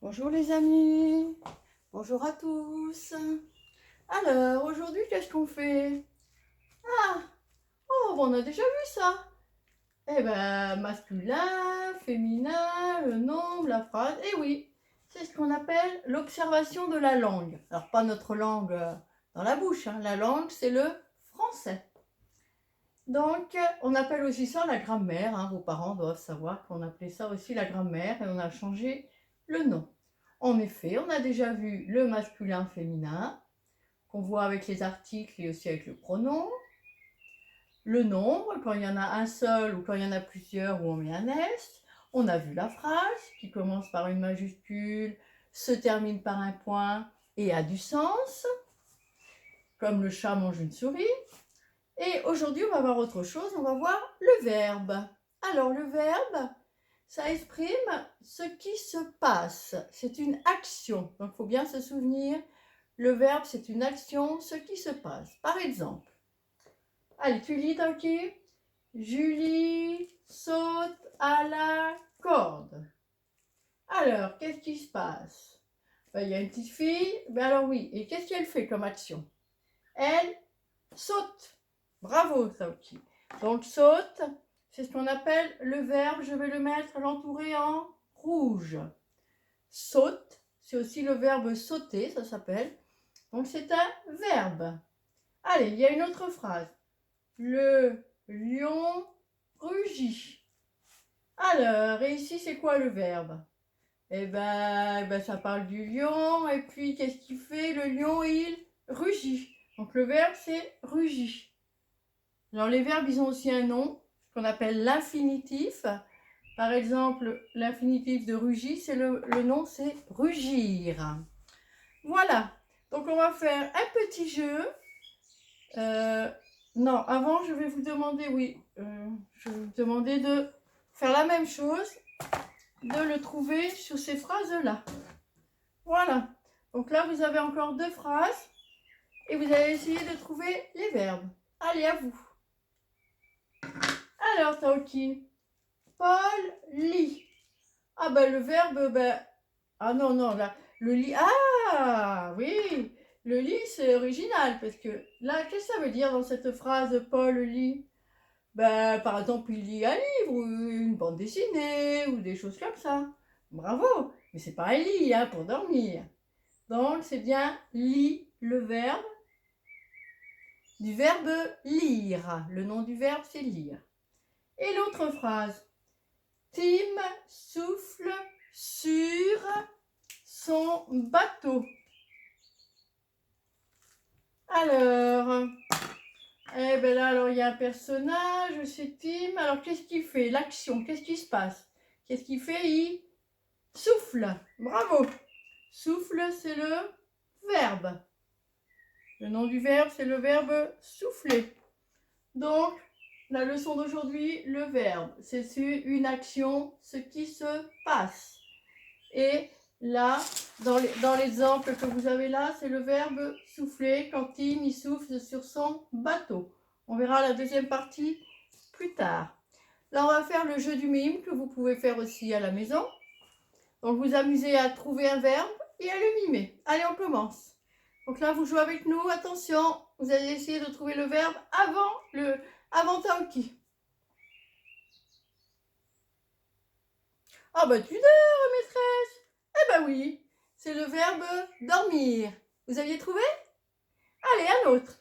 Bonjour les amis, bonjour à tous. Alors, aujourd'hui, qu'est-ce qu'on fait? Ah, oh, on a déjà vu ça. Eh ben, masculin, féminin, le nombre, la phrase. Eh oui, c'est ce qu'on appelle l'observation de la langue. Alors, pas notre langue dans la bouche, hein. La langue, c'est le français. Donc, on appelle aussi ça la grammaire, hein. Vos parents doivent savoir qu'on appelait ça aussi la grammaire et on a changé le nom. En effet, on a déjà vu le masculin féminin, qu'on voit avec les articles et aussi avec le pronom. Le nombre, quand il y en a un seul ou quand il y en a plusieurs où on met un S. On a vu la phrase qui commence par une majuscule, se termine par un point et a du sens, comme le chat mange une souris. Et aujourd'hui, on va voir autre chose, on va voir le verbe. Alors, le verbe, ça exprime ce qui se passe. C'est une action. Donc, il faut bien se souvenir, le verbe, c'est une action, ce qui se passe. Par exemple, allez, tu lis tranquille. Julie saute à la corde. Alors, qu'est-ce qui se passe? Ben, il y a une petite fille. Ben alors oui, et qu'est-ce qu'elle fait comme action? Elle saute. Bravo, Saoki. Donc, saute, c'est ce qu'on appelle le verbe. Je vais le mettre, l'entourer en rouge. Saute, c'est aussi le verbe sauter, ça s'appelle. Donc, c'est un verbe. Allez, il y a une autre phrase. Le lion rugit. Alors, et ici, c'est quoi le verbe? Eh ben, ça parle du lion. Et puis, qu'est-ce qu'il fait? Le lion, il rugit. Donc, le verbe, c'est rugit. Alors, les verbes, ils ont aussi un nom, qu'on appelle l'infinitif. Par exemple, l'infinitif de rugit, c'est le nom, c'est rugir. Voilà. Donc, on va faire un petit jeu. Non, avant, je vais vous demander, je vais vous demander de faire la même chose, de le trouver sur ces phrases-là. Voilà. Donc là, vous avez encore deux phrases et vous allez essayer de trouver les verbes. Allez, à vous. Alors, Taoki, Paul lit. Ah ben, le verbe, ah non, non, là, le lit, ah oui, le lit, c'est original, parce que là, qu'est-ce que ça veut dire dans cette phrase, Paul lit? Ben, par exemple, il lit un livre, ou une bande dessinée, ou des choses comme ça. Bravo, mais c'est pas un lit, hein, pour dormir. Donc, c'est bien lit, le verbe, du verbe lire. Le nom du verbe, c'est lire. Et l'autre phrase, Tim souffle sur son bateau. Alors, eh ben là, alors il y a un personnage, c'est Tim. Alors, qu'est-ce qu'il fait? L'action, qu'est-ce qui se passe? Qu'est-ce qu'il fait? Il souffle. Bravo. Souffle, c'est le verbe. Le nom du verbe, c'est le verbe souffler. Donc, la leçon d'aujourd'hui, le verbe, c'est une action, ce qui se passe. Et là, dans l'exemple que vous avez là, c'est le verbe souffler quand Tim il souffle sur son bateau. On verra la deuxième partie plus tard. Là, on va faire le jeu du mime que vous pouvez faire aussi à la maison. Donc, vous amusez à trouver un verbe et à le mimer. Allez, on commence. Donc là, vous jouez avec nous. Attention, vous allez essayer de trouver le verbe avant Taoki. Ah bah tu dors, maîtresse. Eh bah oui, c'est le verbe dormir. Vous aviez trouvé? Allez, un autre.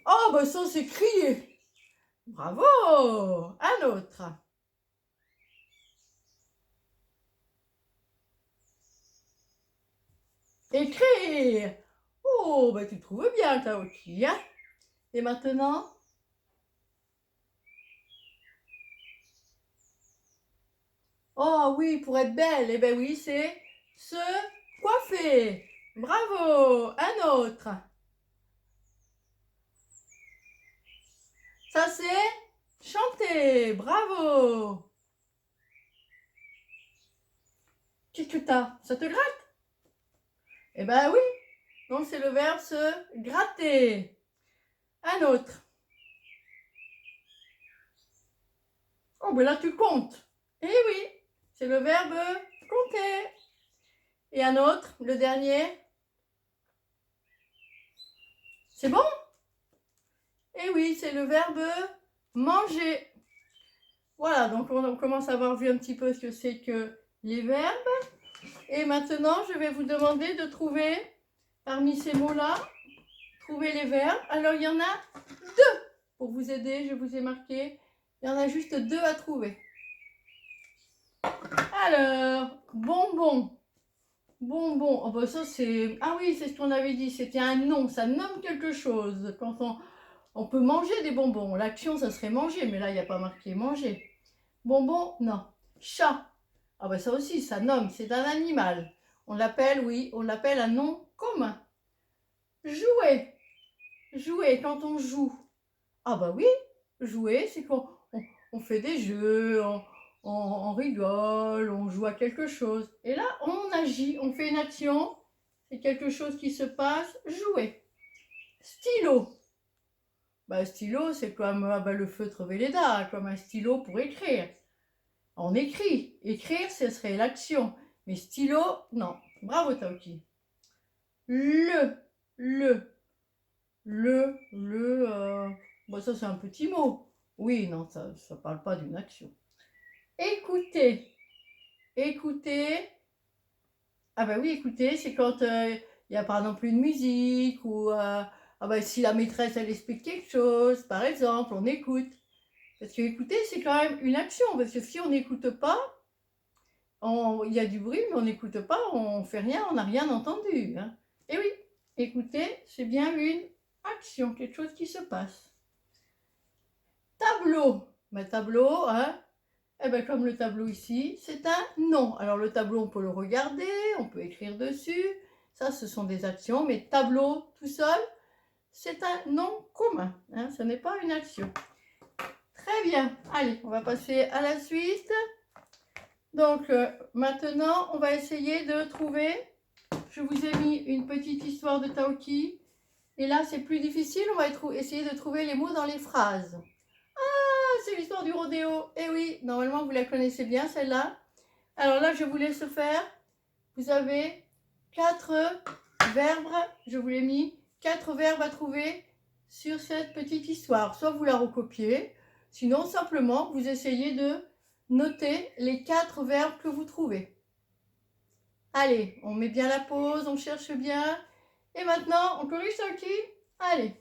Oh bah ça c'est crier. Bravo. Un autre. Écrire. Oh bah tu trouves bien Taoki, hein? Et maintenant? Oh oui, pour être belle. Eh ben oui, c'est se coiffer. Bravo. Un autre. Ça c'est chanter. Bravo. Qu'est-ce que t'as? Ça te gratte? Eh ben oui. Donc c'est le verbe se gratter. Un autre. Oh ben là tu comptes. Eh oui. c'est le verbe compter. Et un autre, le dernier. C'est bon? Et oui, c'est le verbe manger. Voilà, donc on commence à avoir vu un petit peu ce que c'est que les verbes. Et maintenant, je vais vous demander de trouver, parmi ces mots-là, trouver les verbes. Alors, il y en a 2 pour vous aider, je vous ai marqué. Il y en a juste 2 à trouver. Alors, bonbon. Bonbon. Oh, bah ça, c'est... Ah oui, c'est ce qu'on avait dit, c'était un nom, ça nomme quelque chose. Quand on peut manger des bonbons. L'action, ça serait manger, mais là, il n'y a pas marqué manger. Bonbon, non. Chat. Ah bah ça aussi, ça nomme, c'est un animal. On l'appelle, oui, on l'appelle un nom commun. Jouer. Jouer, quand on joue. Ah bah oui, jouer, c'est qu'on on fait des jeux, on rigole, on joue à quelque chose. Et là, on agit, on fait une action, c'est quelque chose qui se passe, jouer. Stylo. Bah, stylo, c'est comme le feutre Velleda, comme un stylo pour écrire. On écrit. Écrire, ce serait l'action. Mais stylo, non. Bravo, Taoki. Le. Bon, ça, c'est un petit mot. Oui, non, ça ne parle pas d'une action. Écouter. Écouter. Ah ben oui, écouter, c'est quand il y a par exemple une musique ou si la maîtresse, elle explique quelque chose, par exemple, on écoute. Parce que écouter, c'est quand même une action. Parce que si on n'écoute pas, il y a du bruit, mais on n'écoute pas, on ne fait rien, on n'a rien entendu. Hein. Et oui, écouter, c'est bien une action, quelque chose qui se passe. Tableau. Ben, tableau, hein, comme le tableau ici, c'est un nom. Alors le tableau, on peut le regarder, on peut écrire dessus. Ça, ce sont des actions, mais tableau tout seul, c'est un nom commun. Hein, ce n'est pas une action. Très bien. Allez, on va passer à la suite. Donc maintenant, on va essayer de trouver, je vous ai mis une petite histoire de Taoki, et là c'est plus difficile, on va essayer de trouver les mots dans les phrases. Ah, c'est l'histoire du rodéo, et oui, normalement vous la connaissez bien celle-là. Alors là, je vous laisse faire, vous avez 4 verbes, je vous l'ai mis, 4 verbes à trouver sur cette petite histoire. Soit vous la recopiez, sinon simplement vous essayez de notez les 4 verbes que vous trouvez. Allez, on met bien la pause, on cherche bien. Et maintenant, on corrige Taoki. Allez,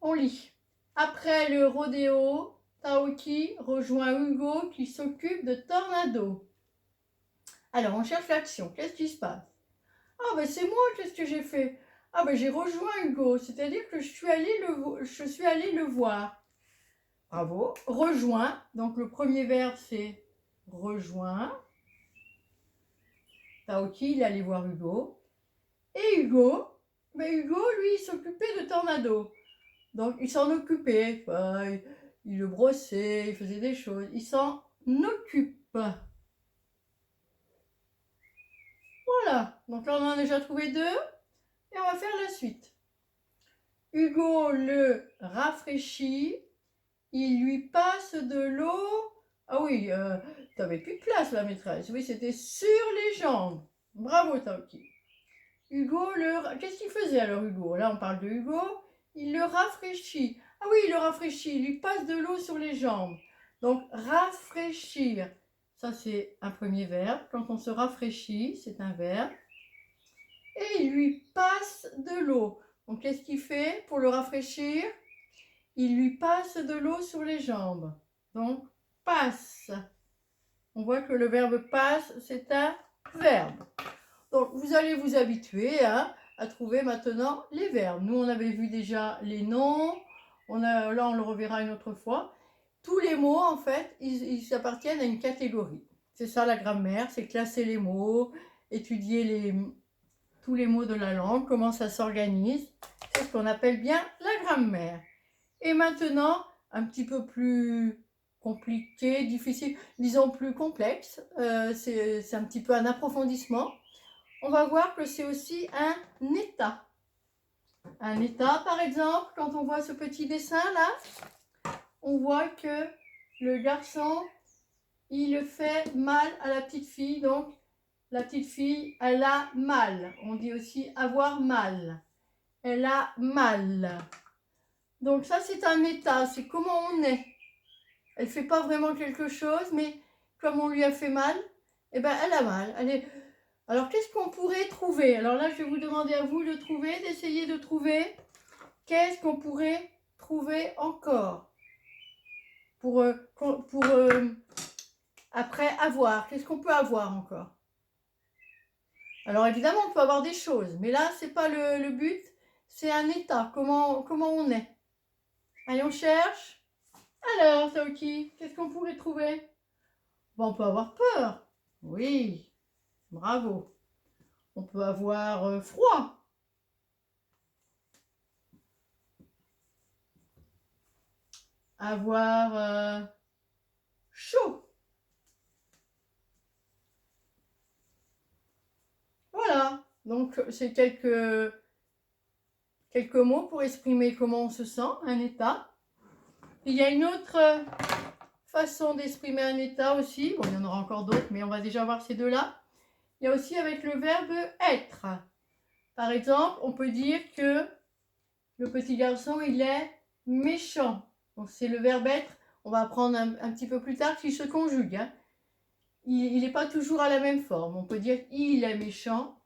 on lit. Après le rodéo, Taoki rejoint Hugo qui s'occupe de Tornado. Alors, on cherche l'action. Qu'est-ce qui se passe? Ah, ben c'est moi, qu'est-ce que j'ai fait? Ah, ben j'ai rejoint Hugo, c'est-à-dire que je suis allée le voir. Bravo. Rejoint. Donc le premier verbe c'est rejoint. Taoki, il allait voir Hugo. Et Hugo, Hugo, lui, il s'occupait de Tornado. Donc il s'en occupait. Il le brossait, il faisait des choses. Il s'en occupe. Voilà. Donc là, on en a déjà trouvé 2. Et on va faire la suite. Hugo le rafraîchit. Il lui passe de l'eau. Ah oui, t'avais plus de place, la maîtresse. Oui, c'était sur les jambes. Bravo, Taoki. Hugo Qu'est-ce qu'il faisait alors, Hugo? Là, on parle de Hugo. Il le rafraîchit. Ah oui, il le rafraîchit. Il lui passe de l'eau sur les jambes. Donc, rafraîchir. Ça, c'est un premier verbe. Quand on se rafraîchit, c'est un verbe. Et il lui passe de l'eau. Donc, qu'est-ce qu'il fait pour le rafraîchir? Il lui passe de l'eau sur les jambes. Donc, passe. On voit que le verbe passe, c'est un verbe. Donc, vous allez vous habituer à trouver maintenant les verbes. Nous, on avait vu déjà les noms. Là, on le reverra une autre fois. Tous les mots, en fait, ils appartiennent à une catégorie. C'est ça la grammaire, c'est classer les mots, étudier tous les mots de la langue, comment ça s'organise. C'est ce qu'on appelle bien la grammaire. Et maintenant, un petit peu plus compliqué, difficile, disons plus complexe, c'est un petit peu un approfondissement. On va voir que c'est aussi un état. Un état, par exemple, quand on voit ce petit dessin là, on voit que le garçon il fait mal à la petite fille. Donc, la petite fille, elle a mal. On dit aussi avoir mal. Elle a mal. Donc ça, c'est un état. C'est comment on est. Elle ne fait pas vraiment quelque chose, mais comme on lui a fait mal, eh ben, elle a mal. Elle est... Alors, qu'est-ce qu'on pourrait trouver? Alors là, je vais vous demander à vous de trouver, d'essayer de trouver. Qu'est-ce qu'on pourrait trouver encore pour après avoir? Qu'est-ce qu'on peut avoir encore? Alors évidemment, on peut avoir des choses, mais là, c'est pas le but, c'est un état, comment on est. Allez, on cherche. Alors, Saoki, qu'est-ce qu'on pourrait trouver? Bon, on peut avoir peur. Oui, bravo. On peut avoir froid. Avoir chaud. Voilà, donc c'est quelques mots pour exprimer comment on se sent, un état. Il y a une autre façon d'exprimer un état aussi. Bon, il y en aura encore d'autres, mais on va déjà voir ces deux-là. Il y a aussi avec le verbe être. Par exemple, on peut dire que le petit garçon, il est méchant. Donc c'est le verbe être. On va apprendre un petit peu plus tard qu'il se conjugue. Hein. Il n'est pas toujours à la même forme. On peut dire il est méchant.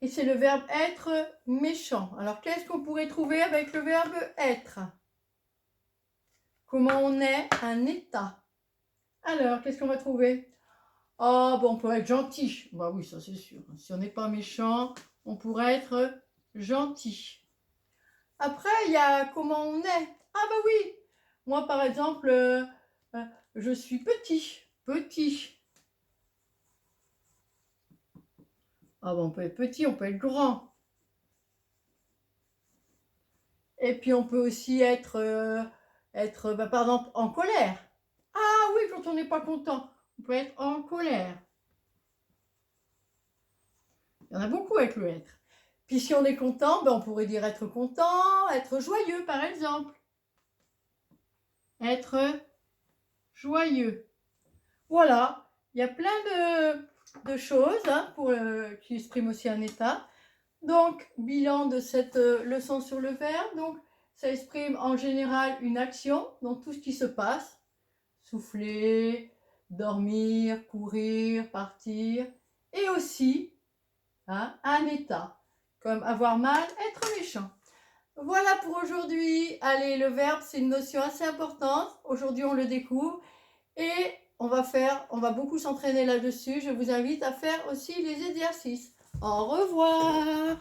Et c'est le verbe être méchant. Alors qu'est-ce qu'on pourrait trouver avec le verbe être? Comment on est un état? Alors, qu'est-ce qu'on va trouver? Oh, bon, on peut être gentil. Bah oui, ça c'est sûr. Si on n'est pas méchant, on pourrait être gentil. Après, il y a comment on est. Ah bah oui. Moi, par exemple, je suis petit. Petit. Ah bon, on peut être petit, on peut être grand. Et puis, on peut aussi être, par exemple, en colère. Ah oui, quand on n'est pas content, on peut être en colère. Il y en a beaucoup avec le être. Puis si on est content, ben on pourrait dire être content, être joyeux par exemple. Être joyeux. Voilà, il y a plein de choses hein, qui expriment aussi un état. Donc, bilan de cette leçon sur le verbe. Donc, ça exprime en général une action, donc tout ce qui se passe. Souffler, dormir, courir, partir. Et aussi hein, un état, comme avoir mal, être méchant. Voilà pour aujourd'hui. Allez, le verbe, c'est une notion assez importante. Aujourd'hui, on le découvre et on va beaucoup s'entraîner là-dessus. Je vous invite à faire aussi les exercices. Au revoir.